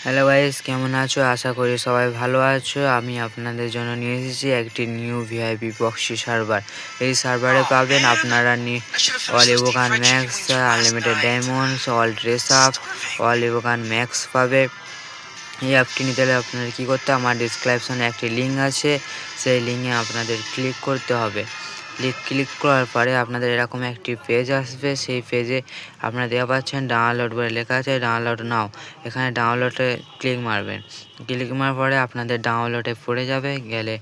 Hello guys, কেমন আছো? আশা করি সবাই ভালো আছো। আমি আপনাদের জন্য নিয়ে এসেছি একটি নিউ ভিআইপি বক্সি সার্ভার। এই সার্ভারে পাবেন আপনারা all ইভোকান max, unlimited diamonds, all dress up, all ইভোকান max পাবে। এই অ্যাপটি নিতে হলে আপনাদের কী করতে হবে, আমার ডিসক্রিপশনে একটি লিঙ্ক আছে, সেই লিঙ্কে আপনাদের ক্লিক করতে হবে। ক্লিক করার পরে আপনাদের এরকম একটি পেজ আসবে। সেই পেজে আপনারা দেখতে পাচ্ছেন ডাউনলোড বলে লেখা আছে, ডাউনলোড নাও। এখানে ডাউনলোডে ক্লিক মারবেন। ক্লিক মারার পরে আপনাদের ডাউনলোডে পড়ে যাবে, গেলে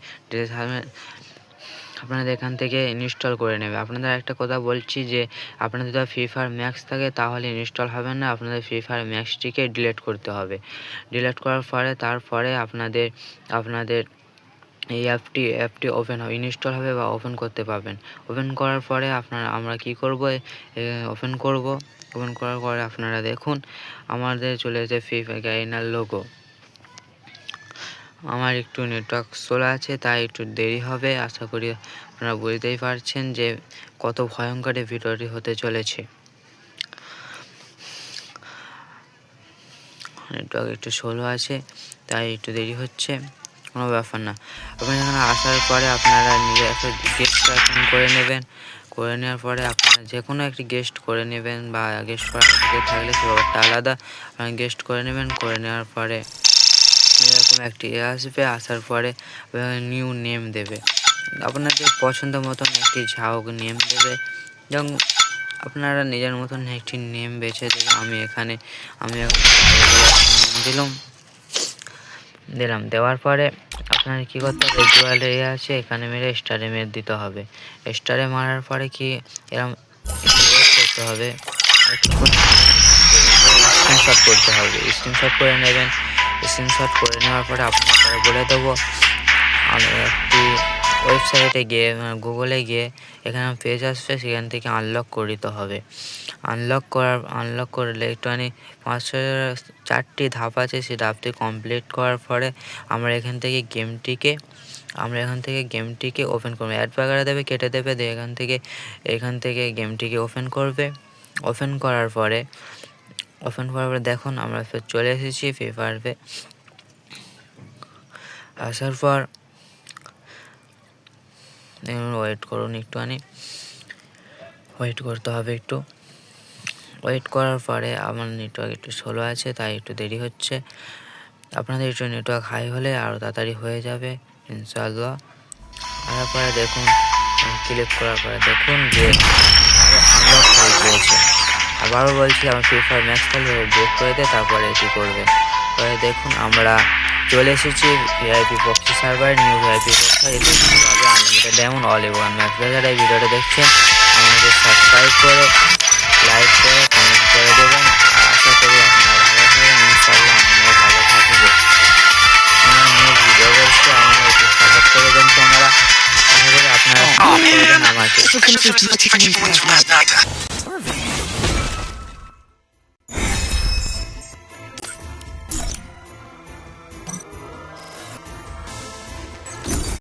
আপনাদের এখান থেকে ইনস্টল করে নেবে। আপনাদের একটা কথা বলছি যে আপনাদের যদি ফ্রি ফায়ার ম্যাক্স থাকে তাহলে ইনস্টল হবে না, আপনাদের ফ্রি ফায়ার ম্যাক্সটিকে ডিলিট করতে হবে। ডিলিট করার পরে তারপরে আপনাদের এই অ্যাপটি ওপেন হবে, ইনস্টল হবে বা ওপেন করতে পারবেন। ওপেন করার পরে আমরা কি করব, ওপেন করার পরে আপনারা দেখুন আমাদের চলে এসেছে ফ্রি ফায়ার গ্যারিনার লোগো। আমার একটু নেটওয়ার্ক স্লো আছে তাই একটু দেরি হবে। আশা করি আপনারা বুঝতেই পারছেন যে কত ভয়ঙ্কর এই ভিডিওটি হতে চলেছে। নেটওয়ার্ক একটু স্লো আছে তাই একটু দেরি হচ্ছে, কোনো ব্যাপার না। আপনি এখানে আসার পরে আপনারা নিজে একটা গেস্ট করে নেবেন। করে নেওয়ার পরে আপনারা যে কোনো একটি গেস্ট করে নেবেন, বা গেস্ট করার থাকলে সে ব্যাপারটা আলাদা। আপনারা গেস্ট করে নেবেন। করে নেওয়ার পরে এরকম একটি আসবে, আসার পরে নিউ নেম দেবে। আপনাদের পছন্দ মতন একটি ঝাউক নেম দেবে, যেমন আপনারা নিজের মতন একটি নেম বেছে দেবে। আমি এখানে দিলাম। দেওয়ার পরে আপনার কী করতে হবে, জুয়েলারি আছে এখানে মেরে স্টারে মেরে দিতে হবে। স্টারে মারার পরে কি এরকম করতে হবে, স্ক্রিনশট করতে হবে। স্ক্রিনশট করে নেবেন। স্ক্রিনশট করে নেওয়ার পরে আপনারা বলে দেবো, আমি একটি ওয়েবসাইটে গিয়ে গুগলে গিয়ে এখানে পেজ আসবে, সেখান থেকে আনলক করে দিতে হবে। আনলক করলে একটুখানি 4টি ধাপ আছে, সেই ধাপটি কমপ্লিট করার পরে আমরা এখান থেকে গেমটিকে ওপেন করবো। অ্যাড বাগারা দেবে, কেটে দেবে, দিয়ে এখান থেকে গেমটিকে ওপেন করবে। ওপেন করার পরে দেখুন আমরা চলে এসেছি ফ্রি ফায়ারে। আসার পর ওয়েট করুন, একটুখানি ওয়েট করতে হবে। একটু ওয়েট করার পরে আমার নেটওয়ার্ক একটু স্লো আছে তাই একটু দেরি হচ্ছে। আপনাদের একটু নেটওয়ার্ক হাই হলে আরও তাড়াতাড়ি হয়ে যাবে ইনশাআল্লাহ। তারপরে দেখুন ক্লিক করার পরে দেখুন যে আনলক হয়ে গিয়েছে। আবারও বলছি, আমার ফ্রি ফায়ার ম্যাক্স খেলে ব্রেক করে দেয়, তারপরে এটি করবে। পরে দেখুন আমরা চলে এসেছি ভিআইপি বক্সি সার্ভার, নিউ ভিআইপি বক্সার। এটি ভাবে আনলিমিটেড ডায়মন্ড, অল ইভোকান ম্যাক্স। যারা এই ভিডিওটা দেখছেন আমাদের সাবস্ক্রাইব করে, লাইক করে, কমেন্ট করে দেবেন। আশা করি আপনারা ভালো থাকবেন, ইনশাআল্লাহ আমরা ভালো থাকবো। আমার নিউ ভিডিও বলছে, আমরা একটু সাপোর্ট করে দেন ক্যামেরা। আশা করি আপনারা সাপোর্ট করবেন আমাকে।